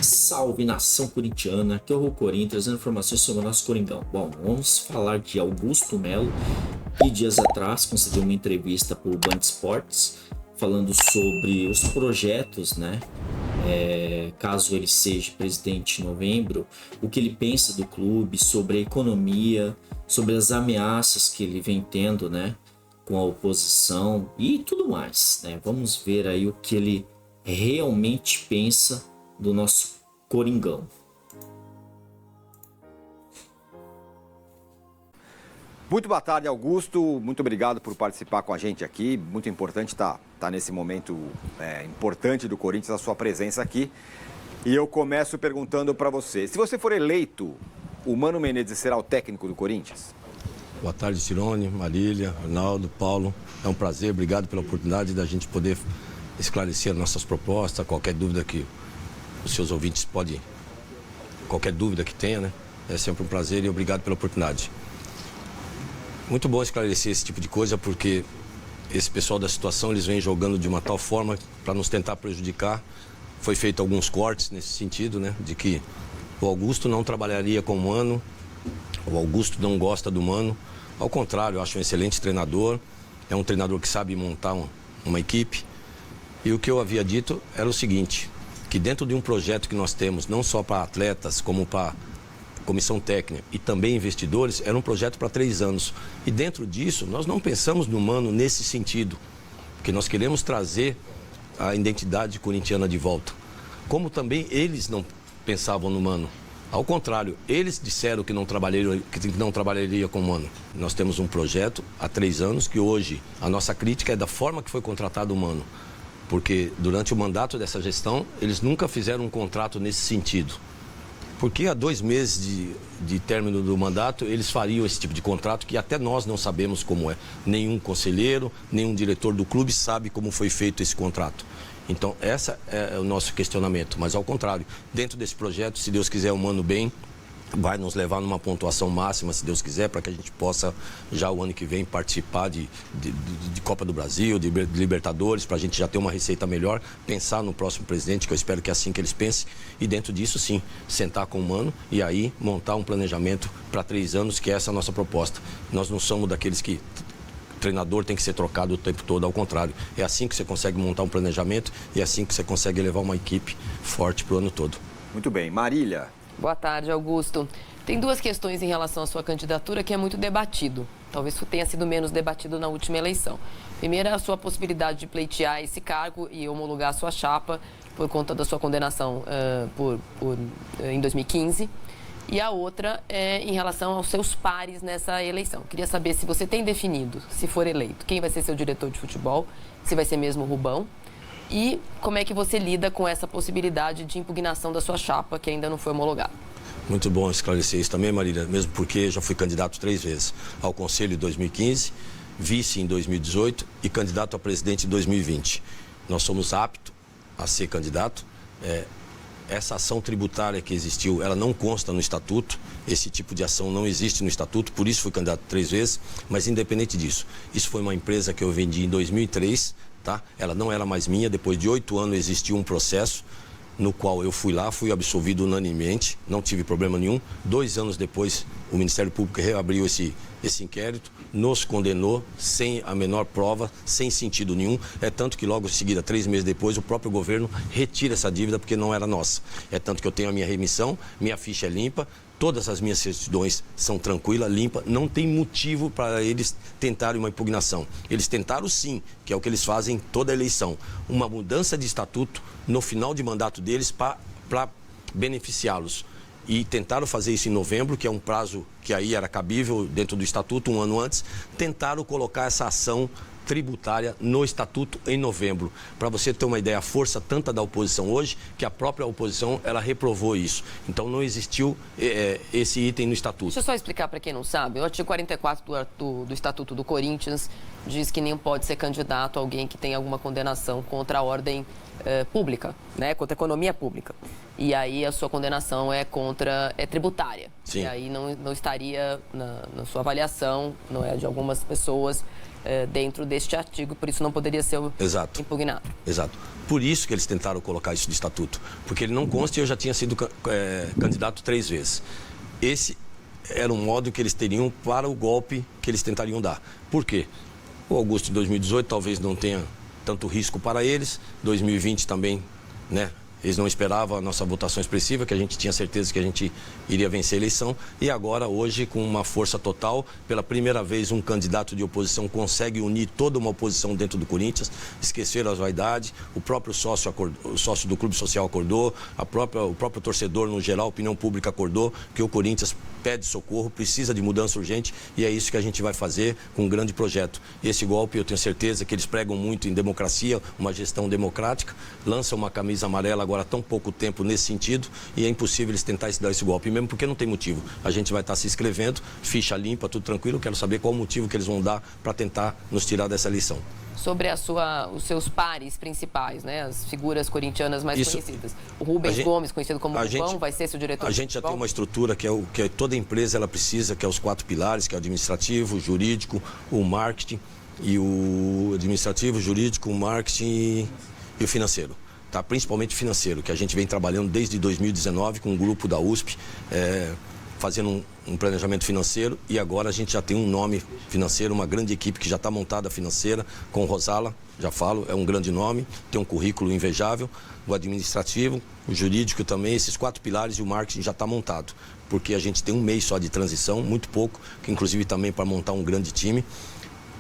Salve, nação corintiana, aqui é o Corinthians, trazendo informações sobre o nosso Coringão. Bom, vamos falar de Augusto Melo, que dias atrás concedeu uma entrevista para o Band Esportes, falando sobre os projetos, né? Caso ele seja presidente em novembro, o que ele pensa do clube, sobre a economia, sobre as ameaças que ele vem tendo, né? Com a oposição e tudo mais, né? Vamos ver aí o que ele realmente pensa do nosso Coringão. Muito boa tarde, Augusto. Muito obrigado por participar com a gente aqui. Muito importante estar nesse momento importante do Corinthians, a sua presença aqui. E eu começo perguntando para você, se você for eleito, o Mano Menezes será o técnico do Corinthians? Boa tarde, Cirone, Marília, Arnaldo, Paulo. É um prazer, obrigado pela oportunidade da gente poder esclarecer nossas propostas, qualquer dúvida que os seus ouvintes podem, qualquer dúvida que tenha, né? É sempre um prazer e obrigado pela oportunidade. Muito bom esclarecer esse tipo de coisa, porque esse pessoal da situação, eles vêm jogando de uma tal forma para nos tentar prejudicar. Foi feito alguns cortes nesse sentido, né? De que o Augusto não trabalharia com o Mano, o Augusto não gosta do Mano. Ao contrário, eu acho um excelente treinador, é um treinador que sabe montar uma equipe. E o que eu havia dito era o seguinte, que dentro de um projeto que nós temos, não só para atletas, como para comissão técnica e também investidores, era um projeto para 3 anos. E dentro disso, nós não pensamos no Mano nesse sentido, porque nós queremos trazer a identidade corintiana de volta. Como também eles não pensavam no Mano. Ao contrário, eles disseram que não trabalharia com o Mano. Nós temos um projeto há 3 anos, que hoje a nossa crítica é da forma que foi contratado o Mano. Porque durante o mandato dessa gestão, eles nunca fizeram um contrato nesse sentido. Porque há 2 meses de término do mandato, eles fariam esse tipo de contrato que até nós não sabemos como é. Nenhum conselheiro, nenhum diretor do clube sabe como foi feito esse contrato. Então, esse é o nosso questionamento. Mas, ao contrário, dentro desse projeto, se Deus quiser, o Mano bem, vai nos levar numa pontuação máxima, se Deus quiser, para que a gente possa, já o ano que vem, participar de Copa do Brasil, de Libertadores, para a gente já ter uma receita melhor, pensar no próximo presidente, que eu espero que é assim que eles pensem, e dentro disso, sim, sentar com o Mano e aí montar um planejamento para 3 anos, que é essa a nossa proposta. Nós não somos daqueles que o treinador tem que ser trocado o tempo todo, ao contrário. É assim que você consegue montar um planejamento e é assim que você consegue levar uma equipe forte para o ano todo. Muito bem. Marília. Boa tarde, Augusto. Tem 2 questões em relação à sua candidatura que é muito debatido. Talvez tenha sido menos debatido na última eleição. Primeira, a sua possibilidade de pleitear esse cargo e homologar a sua chapa por conta da sua condenação em 2015. E a outra é em relação aos seus pares nessa eleição. Queria saber se você tem definido, se for eleito, quem vai ser seu diretor de futebol, se vai ser mesmo o Rubão. E como é que você lida com essa possibilidade de impugnação da sua chapa, que ainda não foi homologada? Muito bom esclarecer isso também, Marília, mesmo porque já fui candidato 3 vezes ao Conselho em 2015, vice em 2018 e candidato a presidente em 2020. Nós somos aptos a ser candidato. Essa ação tributária que existiu, ela não consta no estatuto, esse tipo de ação não existe no estatuto, por isso fui candidato 3 vezes, mas independente disso, isso foi uma empresa que eu vendi em 2003, tá? Ela não era mais minha, depois de 8 anos existiu um processo no qual eu fui lá, fui absolvido unanimemente, não tive problema nenhum. 2 anos depois, o Ministério Público reabriu esse inquérito, nos condenou sem a menor prova, sem sentido nenhum. É tanto que logo em seguida, 3 meses depois, o próprio governo retira essa dívida porque não era nossa. É tanto que eu tenho a minha remissão, minha ficha é limpa, todas as minhas certidões são tranquilas, limpas, não tem motivo para eles tentarem uma impugnação. Eles tentaram sim, que é o que eles fazem toda eleição, uma mudança de estatuto no final de mandato deles para beneficiá-los. E tentaram fazer isso em novembro, que é um prazo que aí era cabível dentro do estatuto, 1 ano antes, tentaram colocar essa ação tributária no estatuto em novembro. Para você ter uma ideia, a força tanta da oposição hoje, que a própria oposição, ela reprovou isso. Então não existiu esse item no estatuto. Deixa eu só explicar para quem não sabe. O artigo 44 do Estatuto do Corinthians diz que nem pode ser candidato alguém que tem alguma condenação contra a ordem pública, né? Contra a economia pública. E aí a sua condenação é tributária. Sim. E aí não estaria na sua avaliação, não é de algumas pessoas, dentro deste artigo, por isso não poderia ser impugnado. Exato. Por isso que eles tentaram colocar isso no estatuto, porque ele não consta e eu já tinha sido candidato 3 vezes. Esse era um modo que eles teriam para o golpe que eles tentariam dar. Por quê? O Augusto de 2018 talvez não tenha tanto risco para eles, 2020 também, né? Eles não esperavam a nossa votação expressiva, que a gente tinha certeza que a gente iria vencer a eleição. E agora, hoje, com uma força total, pela primeira vez um candidato de oposição consegue unir toda uma oposição dentro do Corinthians, esqueceram as vaidades, o próprio sócio, o sócio do Clube Social acordou, o próprio torcedor, no geral, a opinião pública acordou, que o Corinthians pede socorro, precisa de mudança urgente e é isso que a gente vai fazer com um grande projeto. Esse golpe, eu tenho certeza que eles pregam muito em democracia, uma gestão democrática, lançam uma camisa amarela agora há tão pouco tempo nesse sentido e é impossível eles tentarem dar esse golpe, mesmo porque não tem motivo. A gente vai estar se inscrevendo, ficha limpa, tudo tranquilo, eu quero saber qual o motivo que eles vão dar para tentar nos tirar dessa eleição. Sobre os seus pares principais, né? As figuras corintianas mais conhecidas. O Rubens Gomes, conhecido como Rubão, vai ser seu diretor? A gente já tem uma estrutura que toda empresa ela precisa, que é os 4 pilares, que é o administrativo, o jurídico, o marketing e o administrativo, o jurídico, o marketing e o financeiro. Tá? Principalmente financeiro, que a gente vem trabalhando desde 2019 com um grupo da USP, fazendo um planejamento financeiro e agora a gente já tem um nome financeiro, uma grande equipe que já está montada financeira, com o Rosala, já falo, é um grande nome, tem um currículo invejável, o administrativo, o jurídico também, esses 4 pilares e o marketing já está montado, porque a gente tem um mês só de transição, muito pouco, que inclusive também para montar um grande time.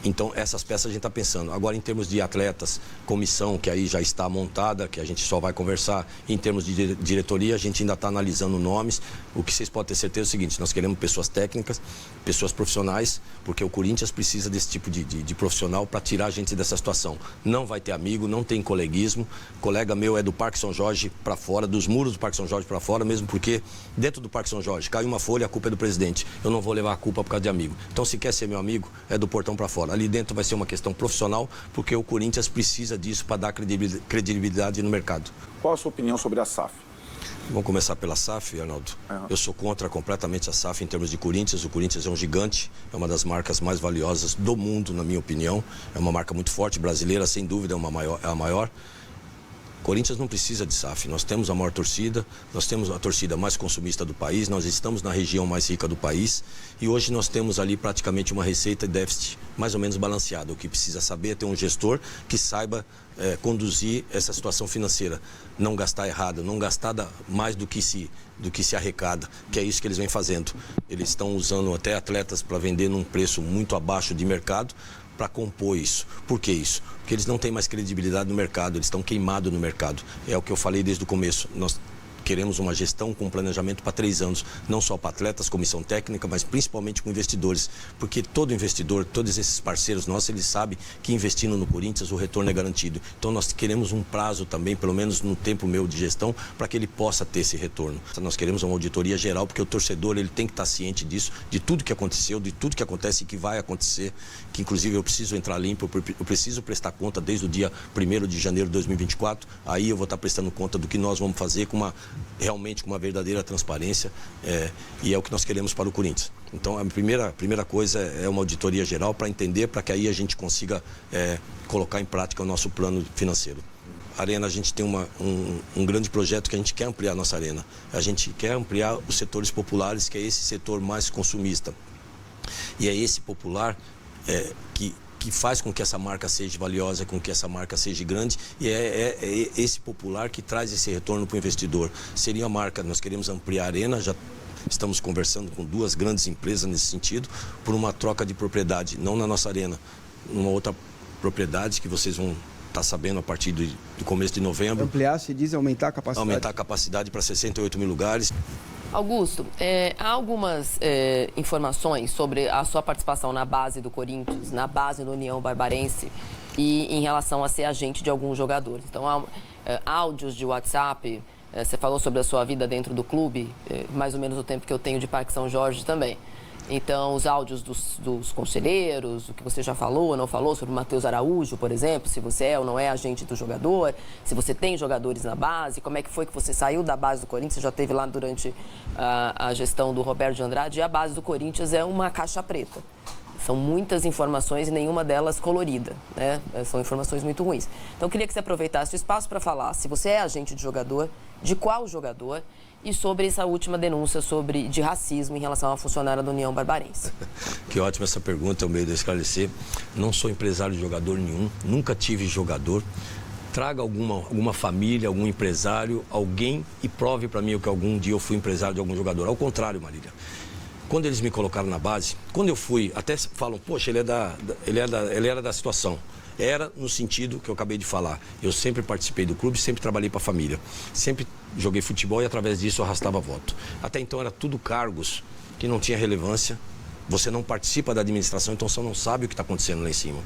Então, essas peças a gente está pensando. Agora, em termos de atletas, comissão, que aí já está montada, que a gente só vai conversar. Em termos de diretoria, a gente ainda está analisando nomes. O que vocês podem ter certeza é o seguinte, nós queremos pessoas técnicas, pessoas profissionais, porque o Corinthians precisa desse tipo de profissional para tirar a gente dessa situação. Não vai ter amigo, não tem coleguismo. O colega meu é do Parque São Jorge para fora, dos muros do Parque São Jorge para fora, mesmo porque dentro do Parque São Jorge cai uma folha, a culpa é do presidente. Eu não vou levar a culpa por causa de amigo. Então, se quer ser meu amigo, é do portão para fora. Ali dentro vai ser uma questão profissional, porque o Corinthians precisa disso para dar credibilidade no mercado. Qual a sua opinião sobre a SAF? Vamos começar pela SAF, Arnaldo. Eu sou contra completamente a SAF em termos de Corinthians. O Corinthians é um gigante, é uma das marcas mais valiosas do mundo, na minha opinião. É uma marca muito forte, brasileira, sem dúvida, é a maior. Corinthians não precisa de SAF, nós temos a maior torcida, nós temos a torcida mais consumista do país, nós estamos na região mais rica do país e hoje nós temos ali praticamente uma receita e déficit mais ou menos balanceado. O que precisa saber é ter um gestor que saiba conduzir essa situação financeira, não gastar errado, não gastar mais do que se arrecada, que é isso que eles vêm fazendo. Eles estão usando até atletas para vender num preço muito abaixo de mercado, para compor isso. Por que isso? Porque eles não têm mais credibilidade no mercado, eles estão queimados no mercado. É o que eu falei desde o começo. Nós queremos uma gestão com planejamento para 3 anos, não só para atletas, comissão técnica, mas principalmente com investidores. Porque todo investidor, todos esses parceiros nossos, eles sabem que investindo no Corinthians o retorno é garantido. Então nós queremos um prazo também, pelo menos no tempo meu de gestão, para que ele possa ter esse retorno. Nós queremos uma auditoria geral, porque o torcedor ele tem que estar ciente disso, de tudo que aconteceu, de tudo que acontece e que vai acontecer, que inclusive eu preciso entrar limpo, eu preciso prestar conta desde o dia 1º de janeiro de 2024, aí eu vou estar prestando conta do que nós vamos fazer realmente com uma verdadeira transparência e é o que nós queremos para o Corinthians. Então a primeira coisa é uma auditoria geral para entender, para que aí a gente consiga colocar em prática o nosso plano financeiro. A Arena, a gente tem um grande projeto que a gente quer ampliar a nossa Arena. A gente quer ampliar os setores populares, que é esse setor mais consumista. E é esse popular que faz com que essa marca seja valiosa, com que essa marca seja grande, e é esse popular que traz esse retorno para o investidor. Seria a marca, nós queremos ampliar a Arena, já estamos conversando com 2 grandes empresas nesse sentido, por uma troca de propriedade, não na nossa Arena, numa outra propriedade que vocês vão estar sabendo a partir do começo de novembro. Ampliar, se diz aumentar a capacidade? Aumentar a capacidade para 68 mil lugares. Augusto, há algumas informações sobre a sua participação na base do Corinthians, na base do União Barbarense e em relação a ser agente de alguns jogadores. Então, há áudios de WhatsApp, você falou sobre a sua vida dentro do clube, mais ou menos o tempo que eu tenho de Parque São Jorge também. Então, os áudios dos conselheiros, o que você já falou ou não falou sobre o Matheus Araújo, por exemplo, se você é ou não é agente do jogador, se você tem jogadores na base, como é que foi que você saiu da base do Corinthians, você já esteve lá durante a gestão do Roberto de Andrade, e a base do Corinthians é uma caixa preta. São muitas informações e nenhuma delas colorida, né? São informações muito ruins. Então, eu queria que você aproveitasse o espaço para falar se você é agente de jogador, de qual jogador, e sobre essa última denúncia de racismo em relação à funcionária da União Barbarense. Que ótima essa pergunta, é o meio de esclarecer. Não sou empresário de jogador nenhum, nunca tive jogador. Traga alguma família, algum empresário, alguém e prove para mim que algum dia eu fui empresário de algum jogador. Ao contrário, Marília. Quando eles me colocaram na base, quando eu fui, até falam, poxa, ele era da situação. Era no sentido que eu acabei de falar. Eu sempre participei do clube, sempre trabalhei para a família. Sempre joguei futebol e através disso eu arrastava voto. Até então era tudo cargos que não tinha relevância. Você não participa da administração, então você não sabe o que está acontecendo lá em cima.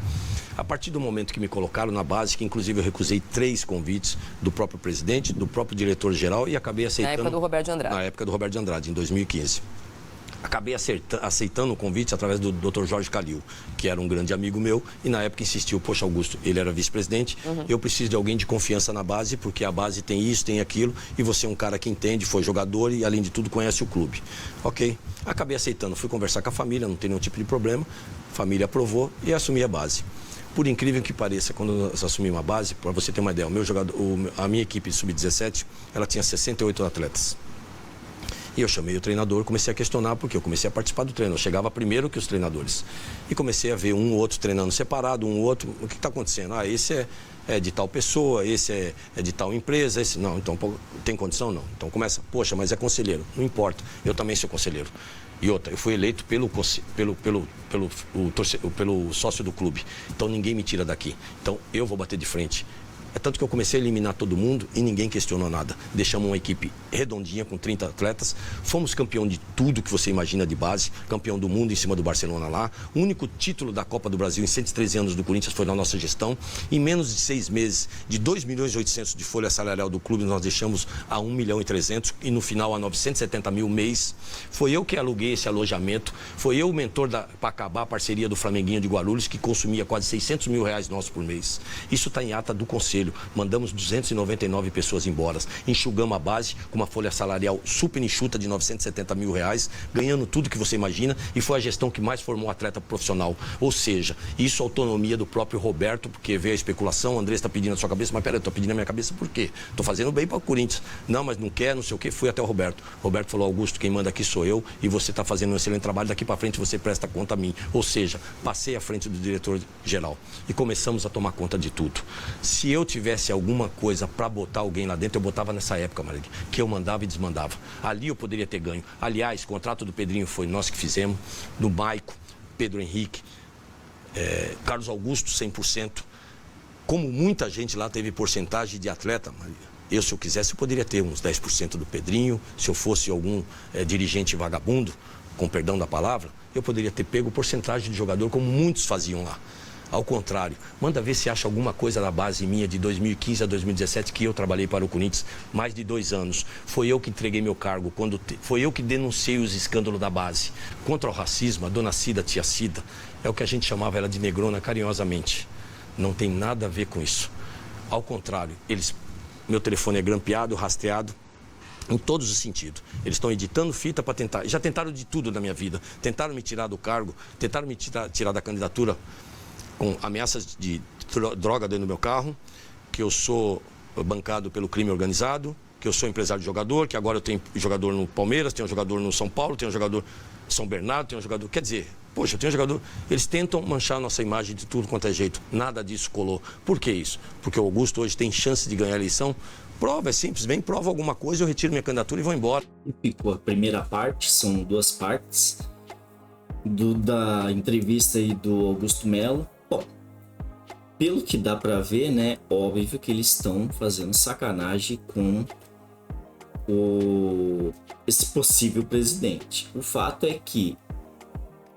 A partir do momento que me colocaram na base, que inclusive eu recusei 3 convites do próprio presidente, do próprio diretor-geral e acabei aceitando... Na época do Roberto de Andrade. Na época do Roberto de Andrade, em 2015. Acabei aceitando o convite através do Dr. Jorge Calil, que era um grande amigo meu, e na época insistiu, poxa, Augusto, ele era vice-presidente, eu preciso de alguém de confiança na base, porque a base tem isso, tem aquilo, e você é um cara que entende, foi jogador e, além de tudo, conhece o clube. Ok, acabei aceitando, fui conversar com a família, não tem nenhum tipo de problema, a família aprovou e assumi a base. Por incrível que pareça, quando nós assumimos a base, para você ter uma ideia, a minha equipe de sub-17, ela tinha 68 atletas. E eu chamei o treinador, comecei a questionar, porque eu comecei a participar do treino. Eu chegava primeiro que os treinadores. E comecei a ver um ou outro treinando separado, um ou outro. O que está acontecendo? Ah, esse é de tal pessoa, esse é de tal empresa, esse... Não, então tem condição? Não. Então começa, poxa, mas é conselheiro. Não importa, eu também sou conselheiro. E outra, eu fui eleito pelo sócio do clube. Então ninguém me tira daqui. Então eu vou bater de frente. É tanto que eu comecei a eliminar todo mundo e ninguém questionou nada. Deixamos uma equipe redondinha com 30 atletas. Fomos campeão de tudo que você imagina de base. Campeão do mundo em cima do Barcelona lá. O único título da Copa do Brasil em 113 anos do Corinthians foi na nossa gestão. Em menos de 6 meses, de 2.800.000 de folha salarial do clube, nós deixamos a 1.300.000 e no final a 970.000 mês. Foi eu que aluguei esse alojamento. Foi eu o mentor para acabar a parceria do Flamenguinho de Guarulhos, que consumia quase 600 mil reais nossos por mês. Isso está em ata do Conselho. Mandamos 299 pessoas embora, enxugamos a base com uma folha salarial super enxuta de 970 mil reais, ganhando tudo que você imagina, e foi a gestão que mais formou atleta profissional. Ou seja, isso é autonomia do próprio Roberto, porque veio a especulação, o André está pedindo a sua cabeça, mas peraí, eu estou pedindo a minha cabeça por quê? Estou fazendo bem para o Corinthians. Não, mas não quer, não sei o quê, fui até o Roberto. Roberto falou, Augusto, quem manda aqui sou eu, e você está fazendo um excelente trabalho, daqui para frente você presta conta a mim. Ou seja, passei à frente do diretor-geral e começamos a tomar conta de tudo. Se eu tivesse alguma coisa para botar alguém lá dentro, eu botava nessa época, Marília, que eu mandava e desmandava. Ali eu poderia ter ganho. Aliás, o contrato do Pedrinho foi nós que fizemos, do Maico, Pedro Henrique, Carlos Augusto, 100%. Como muita gente lá teve porcentagem de atleta, Marília, eu, se eu quisesse, eu poderia ter uns 10% do Pedrinho. Se eu fosse algum dirigente vagabundo, com perdão da palavra, eu poderia ter pego porcentagem de jogador, como muitos faziam lá. Ao contrário, manda ver se acha alguma coisa na base minha de 2015 a 2017 que eu trabalhei para o Corinthians, mais de 2 anos. Foi eu que entreguei meu cargo, foi eu que denunciei os escândalos da base. Contra o racismo, a dona Cida, tia Cida, é o que a gente chamava ela de negrona carinhosamente. Não tem nada a ver com isso. Ao contrário, meu telefone é grampeado, rastreado, em todos os sentidos. Eles estão editando fita para tentar... Já tentaram de tudo na minha vida. Tentaram me tirar do cargo, tentaram me tirar da candidatura, com ameaças de droga dentro do meu carro, que eu sou bancado pelo crime organizado, que eu sou empresário de jogador, que agora eu tenho jogador no Palmeiras, tenho um jogador no São Paulo, tenho um jogador no São Bernardo, tenho um jogador... Quer dizer, poxa, eu tenho um jogador... Eles tentam manchar a nossa imagem de tudo quanto é jeito. Nada disso colou. Por que isso? Porque o Augusto hoje tem chance de ganhar a eleição. Prova, é simples, vem, prova alguma coisa, eu retiro minha candidatura e vou embora. Ficou a primeira parte, são 2 partes, da entrevista aí do Augusto Melo. Bom, pelo que dá pra ver, né, óbvio que eles estão fazendo sacanagem com esse possível presidente. O fato é que,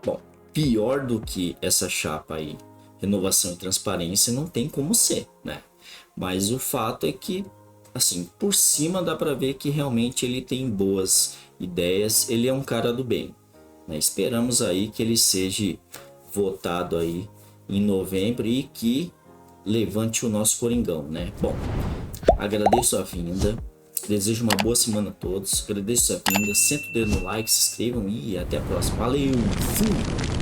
bom, pior do que essa chapa aí, renovação e transparência, não tem como ser, né? Mas o fato é que, assim, por cima dá pra ver que realmente ele tem boas ideias, ele é um cara do bem, né? Esperamos aí que ele seja votado aí em novembro e que levante o nosso Coringão, né? Bom, agradeço a vinda, desejo uma boa semana a todos, agradeço a vinda, senta o dedo no like, se inscrevam e até a próxima. Valeu, fui!